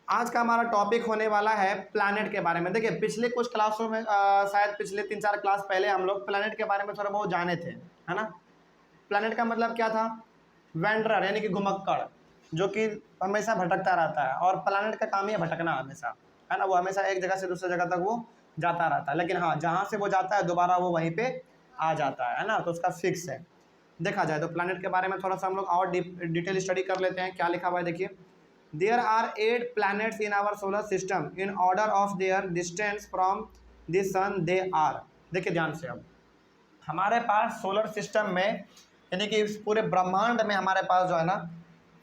आज का हमारा टॉपिक होने वाला है प्लैनेट के बारे में। देखिए पिछले कुछ क्लासों में शायद पिछले 3-4 क्लास पहले हम लोग प्लैनेट के बारे में थोड़ा बहुत जाने थे, है ना। प्लैनेट का मतलब क्या था? वेंडरर यानी कि घुमक्कड़, जो कि हमेशा भटकता रहता है। और प्लैनेट का काम ही है भटकना हमेशा, है ना। वो हमेशा एक जगह से दूसरी जगह तक वो जाता रहता है, लेकिन हाँ जहाँ से वो जाता है दोबारा वो वहीं पे आ जाता है ना। तो उसका फिक्स है देखा जाए तो। प्लैनेट के बारे में थोड़ा सा हम लोग और डिटेल स्टडी कर लेते हैं। क्या लिखा हुआ है देखिए, there are 8 planets in our solar system in order of their distance from the sun they are। देखिए ध्यान से, अब हमारे पास सोलर सिस्टम में यानी कि इस पूरे ब्रह्मांड में हमारे पास जो है ना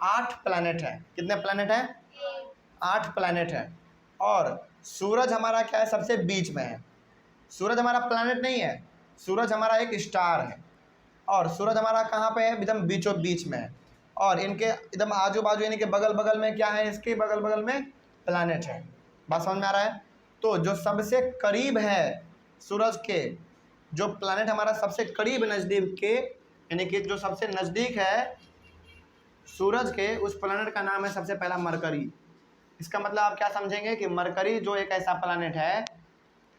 8 प्लैनेट है। कितने प्लैनेट हैं? 8 प्लैनेट है। और सूरज हमारा क्या है? सबसे बीच में है। सूरज हमारा प्लैनेट नहीं है, सूरज हमारा एक स्टार है। और सूरज हमारा कहाँ पे है? एकदम बीचों बीच में है। और इनके एकदम आजू बाजू यानी कि बगल बगल में क्या है? इसके बगल बगल में प्लैनेट है। बात समझ में आ रहा है? तो जो सबसे करीब है सूरज के, जो प्लैनेट हमारा सबसे करीब नज़दीक के यानी कि जो सबसे नज़दीक है सूरज के, उस प्लैनेट का नाम है सबसे पहला मरकरी। इसका मतलब आप क्या समझेंगे कि मरकरी जो एक ऐसा प्लैनेट है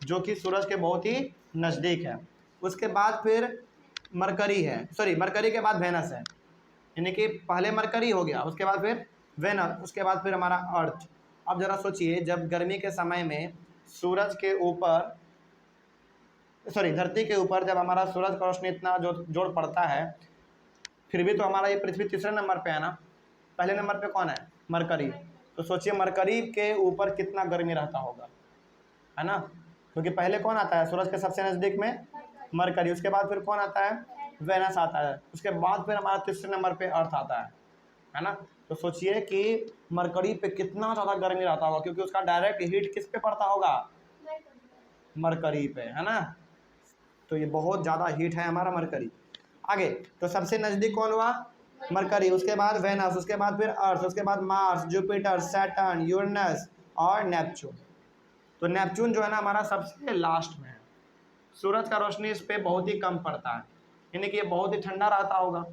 जो कि सूरज के बहुत ही नज़दीक है। उसके बाद फिर मरकरी है, सॉरी मरकरी के बाद वेनस है, यानी कि पहले मरकरी हो गया, उसके बाद फिर वेनस, उसके बाद फिर हमारा अर्थ। अब ज़रा सोचिए, जब गर्मी के समय में सूरज के ऊपर, सॉरी धरती के ऊपर जब हमारा सूरज का रोशनी इतना जो जोर पड़ता है, फिर भी तो हमारा ये पृथ्वी तीसरे नंबर पे है ना। पहले नंबर पे कौन है? मरकरी। तो सोचिए मरकरी के ऊपर कितना गर्मी रहता होगा, है ना। क्योंकि पहले कौन आता है सूरज के सबसे नज़दीक में? मरकरी। उसके बाद फिर कौन आता है? वेनस आता है। उसके बाद फिर हमारा तीसरे नंबर पे अर्थ आता है ना। तो सोचिए कि मरकरी पे कितना ज़्यादा गर्मी रहता होगा, क्योंकि उसका डायरेक्ट हीट किस पे पड़ता होगा? मरकरी पे, है ना। तो ये बहुत ज़्यादा हीट है हमारा मरकरी। आगे तो सबसे नज़दीक कौन हुआ? मरकरी। उसके बाद वेनस, उसके बाद फिर अर्थ, उसके बाद मार्स, जुपिटर, सैटर्न, यूरेनस और नेपच्यून। तो नेपच्यून जो है ना हमारा सबसे लास्ट में है। सूरज का रोशनी इस पर बहुत ही कम पड़ता है, यानी कि ये बहुत ही ठंडा रहता होगा।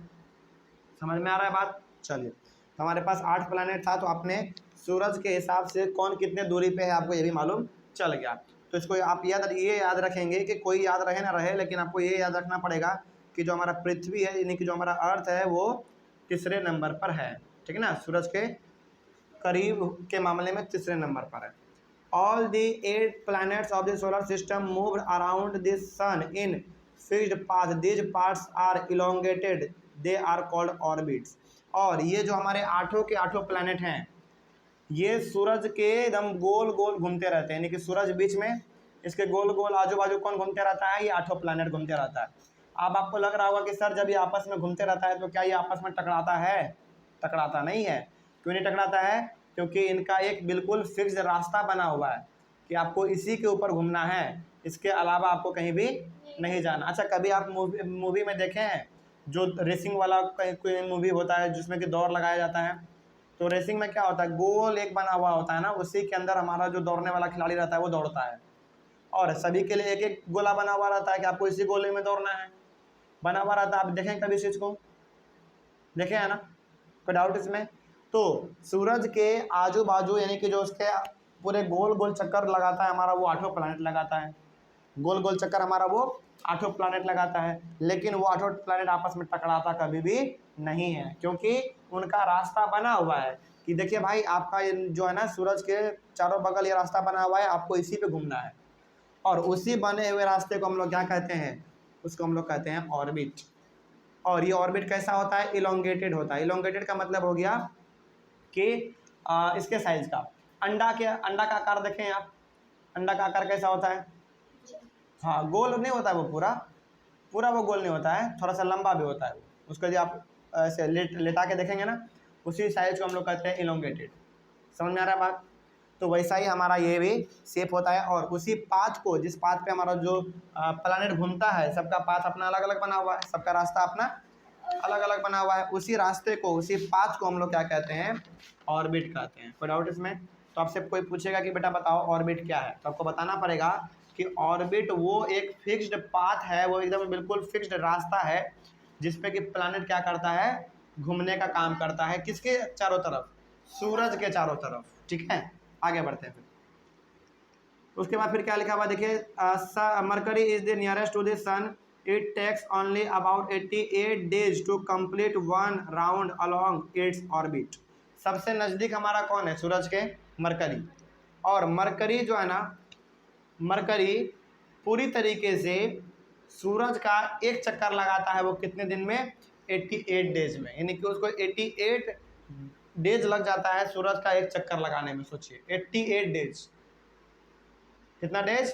समझ में आ रहा है बात? चलिए, तो हमारे पास 8 प्लैनेट था, तो अपने सूरज के हिसाब से कौन कितने दूरी पे है आपको ये भी मालूम चल गया। तो इसको आप ये याद रखेंगे कि कोई याद रहे ना रहे, लेकिन आपको ये याद रखना पड़ेगा कि जो हमारा पृथ्वी है यानी कि जो हमारा अर्थ है वो तीसरे नंबर पर है, ठीक है ना। सूरज के करीब के मामले में तीसरे नंबर पर है। All the 8 planets of the solar system moved around the sun in fixed path. These paths are elongated. They are called orbits. और ये जो हमारे आठों के आठों प्लैनेट हैं, ये सूरज के एकदम गोल गोल घूमते रहते हैं, यानी कि सूरज बीच में, इसके गोल गोल आजू बाजू कौन घूमते रहता है? ये आठों प्लैनेट घूमते रहता है। अब आपको लग रहा होगा कि सर जब ये आपस में घूमते रहता है तो क्या ये आपस में टकराता है? टकराता नहीं है। क्यों नहीं टकराता है? क्योंकि इनका एक बिल्कुल फिक्स रास्ता बना हुआ है कि आपको इसी के ऊपर घूमना है, इसके अलावा आपको कहीं भी नहीं जाना। अच्छा, कभी आप मूवी में देखे हैं जो रेसिंग वाला कोई मूवी होता है जिसमें कि दौड़ लगाया जाता है? तो रेसिंग में क्या होता है? गोल एक बना हुआ होता है ना, उसी के अंदर हमारा जो दौड़ने वाला खिलाड़ी रहता है वो दौड़ता है, और सभी के लिए एक एक गोला बना हुआ रहता है कि आपको इसी गोले में दौड़ना है, बना हुआ रहता है। आप देखें कभी इस चीज़ को? देखे है ना? कोई डाउट इसमें? तो सूरज के आजू बाजू यानी कि जो उसके पूरे गोल गोल चक्कर लगाता है हमारा, वो आठों प्लैनेट लगाता है। गोल गोल चक्कर हमारा वो आठों प्लैनेट लगाता है, लेकिन वो आठों प्लैनेट आपस में टकराता कभी भी नहीं है, क्योंकि उनका रास्ता बना हुआ है कि देखिए भाई आपका जो है ना सूरज के चारों बगल ये रास्ता बना हुआ है, आपको इसी पे घूमना है। और उसी बने हुए रास्ते को हम लोग क्या कहते हैं? उसको हम लोग कहते हैं ऑर्बिट। और ये ऑर्बिट कैसा होता है? इलोंगेटेड होता है। इलोंगेटेड का मतलब हो गया कि इसके साइज का, अंडा का आकार देखें आप, अंडा का आकार कैसा होता है? हाँ, गोल नहीं होता है वो पूरा पूरा वो गोल नहीं होता है, थोड़ा सा लंबा भी होता है वो। उसको यदि आप ऐसे लेटा के देखेंगे ना, उसी साइज को हम लोग कहते हैं इलोंगेटेड। समझ में आ रहा है बात? तो वैसा ही हमारा ये भी शेप होता है। और उसी पाथ को, जिस पाथ पे हमारा जो प्लैनेट घूमता है, सबका पाथ अपना अलग अलग बना हुआ है, सबका रास्ता अपना अलग अलग बना हुआ है। उसी रास्ते को, उसी पाथ को हम लोग क्या कहते हैं? ऑर्बिट कहते हैं। कोई डाउट इसमें? तो आपसे कोई पूछेगा कि बेटा बताओ ऑर्बिट क्या है, तो आपको बताना पड़ेगा कि ऑर्बिट वो एक फिक्स्ड पाथ है, वो एकदम बिल्कुल फिक्स्ड रास्ता है जिसपे कि प्लैनेट क्या करता है? घूमने का काम करता है। किसके चारों तरफ? सूरज के चारों तरफ, ठीक है। आगे बढ़ते हैं फिर। उसके बाद फिर क्या लिखा हुआ देखिए, Mercury is the nearest to the sun, it takes only about 88 days to complete 1 round along its orbit. सबसे नज़दीक हमारा कौन है सूरज के? मरकरी। और मरकरी जो है ना, मरकरी पूरी तरीके से सूरज का एक चक्कर लगाता है वो कितने दिन में? 88 डेज में, यानी कि उसको 88 डेज लग जाता है सूरज का एक चक्कर लगाने में। सोचिए 88 डेज, कितना डेज?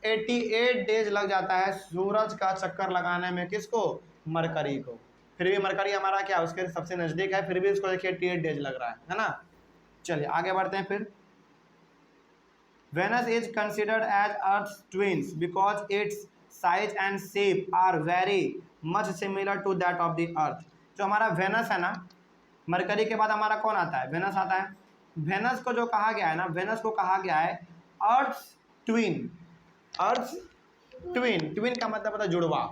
88 डेज लग जाता है सूरज का चक्कर लगाने में। किसको? मरकरी को। फिर भी मरकरी हमारा क्या उसके सबसे नजदीक है, फिर भी इसको देखिए 88 डेज लग रहा है ना। चलिए आगे बढ़ते हैं फिर। Venus is considered as Earth's twins because its size and shape are very much similar to that of the Earth। जो हमारा वेनस है ना, मरकरी के बाद हमारा कौन आता है? वेनस आता है। वेनस को जो कहा गया है ना, वेनस को कहा गया है अर्थ ट्विन। अर्थ ट्विन, ट्विन का मतलब होता है जुड़वा,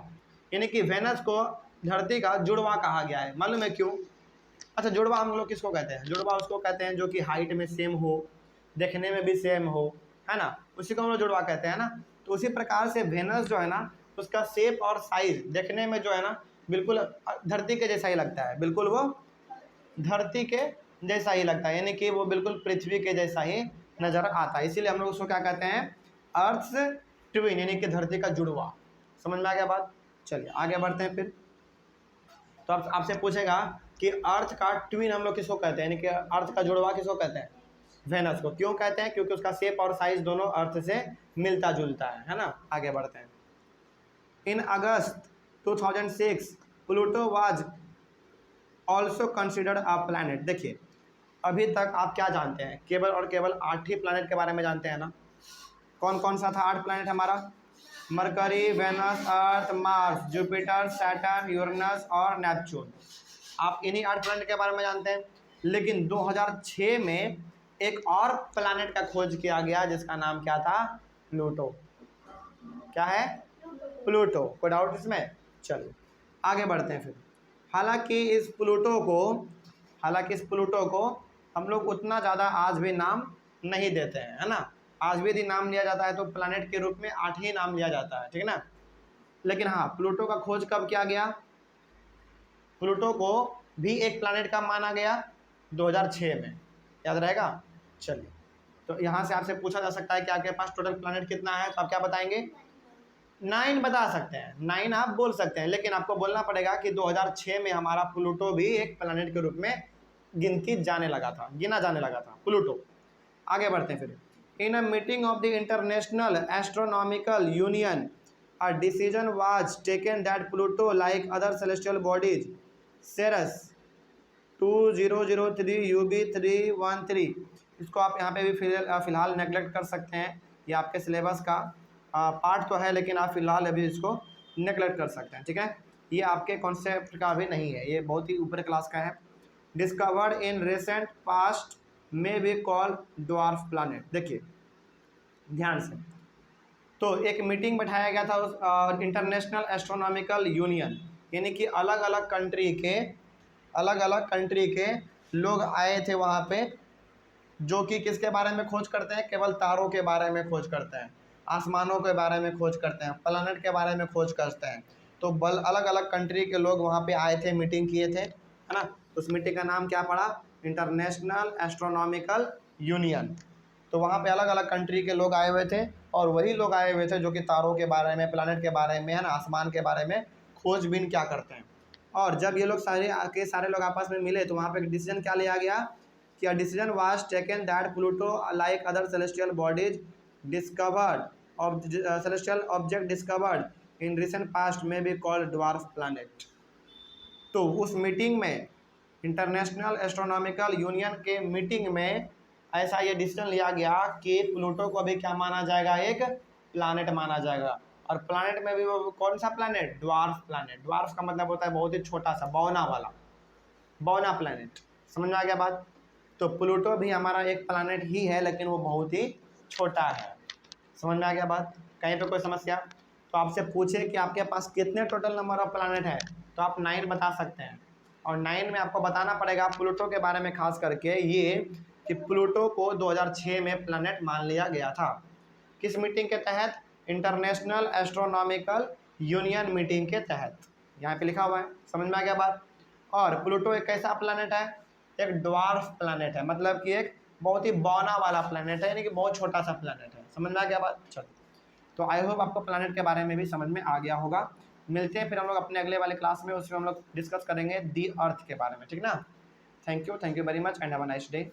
यानी कि वेनस को धरती का जुड़वा कहा गया है। मालूम है क्यों? अच्छा, जुड़वा हम लोग किसको कहते हैं? जुड़वा उसको कहते हैं जो कि हाइट में सेम हो, देखने में भी सेम हो, है ना, उसी को हम लोग जुड़वा कहते हैं ना। तो उसी प्रकार से वेनस जो है ना, उसका शेप और साइज देखने में जो है ना बिल्कुल धरती के जैसा ही लगता है, बिल्कुल वो धरती के जैसा ही लगता है, यानी कि वो बिल्कुल पृथ्वी के जैसा ही नजर आता है। इसीलिए हम लोग उसको क्या कहते हैं? अर्थ ट्विन, यानी कि धरती का जुड़वा। समझ में आ गया बात? चलिए आगे बढ़ते हैं फिर। तो अब आपसे पूछेगा कि अर्थ का ट्विन हम लोग किसको कहते हैं, यानी कि अर्थ का जुड़वा किसको कहते हैं? वेनस को। क्यों कहते हैं? क्योंकि उसका शेप और साइज दोनों अर्थ से मिलता जुलता है ना। आगे बढ़ते हैं। इन अगस्त 2006 Pluto was also considered a planet. देखिए अभी तक आप क्या जानते हैं? केवल और केवल 8 ही प्लैनेट के बारे में जानते हैं ना। कौन कौन सा था 8 प्लैनेट हमारा? मरकरी, वेनस, अर्थ, मार्स, जुपिटर, सैटर्न, यूरेनस और नेपच्यून। आप इन्हीं 8 प्लैनेट के बारे में जानते हैं। लेकिन 2006 में एक और प्लैनेट का खोज किया गया जिसका नाम क्या था? प्लूटो। क्या है? प्लूटो। कोई डाउट इसमें? चलिए आगे बढ़ते हैं फिर। हालांकि इस प्लूटो को हम लोग उतना ज़्यादा आज भी नाम नहीं देते हैं, है ना। आज भी यदि नाम लिया जाता है तो प्लैनेट के रूप में 8 ही नाम लिया जाता है, ठीक है ना। लेकिन हाँ, प्लूटो का खोज कब किया गया? प्लूटो को भी एक प्लैनेट का माना गया 2006 में, याद रहेगा। चलिए, तो यहाँ से आपसे पूछा जा सकता है कि आपके पास टोटल प्लैनेट कितना है, तो आप क्या बताएंगे? 9 बता सकते हैं, 9 आप बोल सकते हैं। लेकिन आपको बोलना पड़ेगा कि 2006 में हमारा प्लूटो भी एक प्लैनेट के रूप में गिना जाने लगा था प्लूटो। आगे बढ़ते हैं फिर। In a meeting of the International Astronomical Union a decision was taken that Pluto like other celestial bodies Ceres 2003 UB313, इसको आप यहाँ पे भी फिलहाल नेगलेक्ट कर सकते हैं। ये आपके सिलेबस का पार्ट तो है, लेकिन आप फिलहाल अभी इसको नेगलेक्ट कर सकते हैं, ठीक है। ये आपके कॉन्सेप्ट का भी नहीं है, ये बहुत ही ऊपर क्लास का है। डिस्कवर्ड इन रिसेंट पास्ट में बी कॉल्ड ड्वार्फ प्लैनेट। देखिए ध्यान से, तो एक मीटिंग बैठाया गया था उस इंटरनेशनल एस्ट्रोनॉमिकल यूनियन, यानी कि अलग अलग कंट्री के लोग आए थे वहाँ पे, जो कि किसके बारे में खोज करते हैं? केवल तारों के बारे में खोज करते हैं, आसमानों के बारे में खोज करते हैं, प्लैनेट के बारे में खोज करते हैं। तो अलग अलग कंट्री के लोग वहाँ पे आए थे, मीटिंग किए थे, है ना। उस मीटिंग का नाम क्या पड़ा? International Astronomical union. तो वहाँ पे अलग अलग कंट्री के लोग आए हुए थे, और वही लोग आए हुए थे जो कि तारों के बारे में, प्लैनेट के बारे में, है ना, आसमान के बारे में खोजबीन क्या करते हैं। और जब ये लोग सारे लोग आपस में मिले तो वहाँ पे एक डिसीजन क्या लिया गया कि अ decision was taken that Pluto like other celestial bodies discovered celestial object discovered in recent past may be called dwarf planet। तो उस मीटिंग में, इंटरनेशनल एस्ट्रोनॉमिकल यूनियन के मीटिंग में ऐसा ये डिसीजन लिया गया कि प्लूटो को भी क्या माना जाएगा? एक प्लैनेट माना जाएगा। और प्लैनेट में भी वो कौन सा प्लैनेट? Dwarf planet. ड्वार्फ का मतलब होता है बहुत ही छोटा सा, बौना वाला, बौना प्लैनेट। समझ में आ गया बात? तो प्लूटो भी हमारा एक प्लैनेट ही है, लेकिन वो बहुत ही छोटा है। समझ में आ गया बात? कहीं पे कोई समस्या? तो आपसे पूछे कि आपके पास कितने टोटल नंबर ऑफ प्लैनेट है, तो आप 9 बता सकते हैं। और 9 में आपको बताना पड़ेगा प्लूटो के बारे में, खास करके ये कि प्लूटो को 2006 में प्लैनेट मान लिया गया था। किस मीटिंग के तहत? इंटरनेशनल एस्ट्रोनॉमिकल यूनियन मीटिंग के तहत। यहाँ पे लिखा हुआ है, समझ में आ गया बात। और प्लूटो एक कैसा प्लैनेट है? एक ड्वार्फ प्लैनेट है, मतलब कि एक बहुत ही बौना वाला प्लैनेट है, यानी कि बहुत छोटा सा प्लैनेट है। समझ में आ गया बात। चलो, तो आई होप आपको प्लैनेट के बारे में भी समझ में आ गया होगा। मिलते हैं फिर हम लोग अपने अगले वाले क्लास में, उसमें हम लोग डिस्कस करेंगे दी अर्थ के बारे में, ठीक ना। Thank you very much and have a nice day.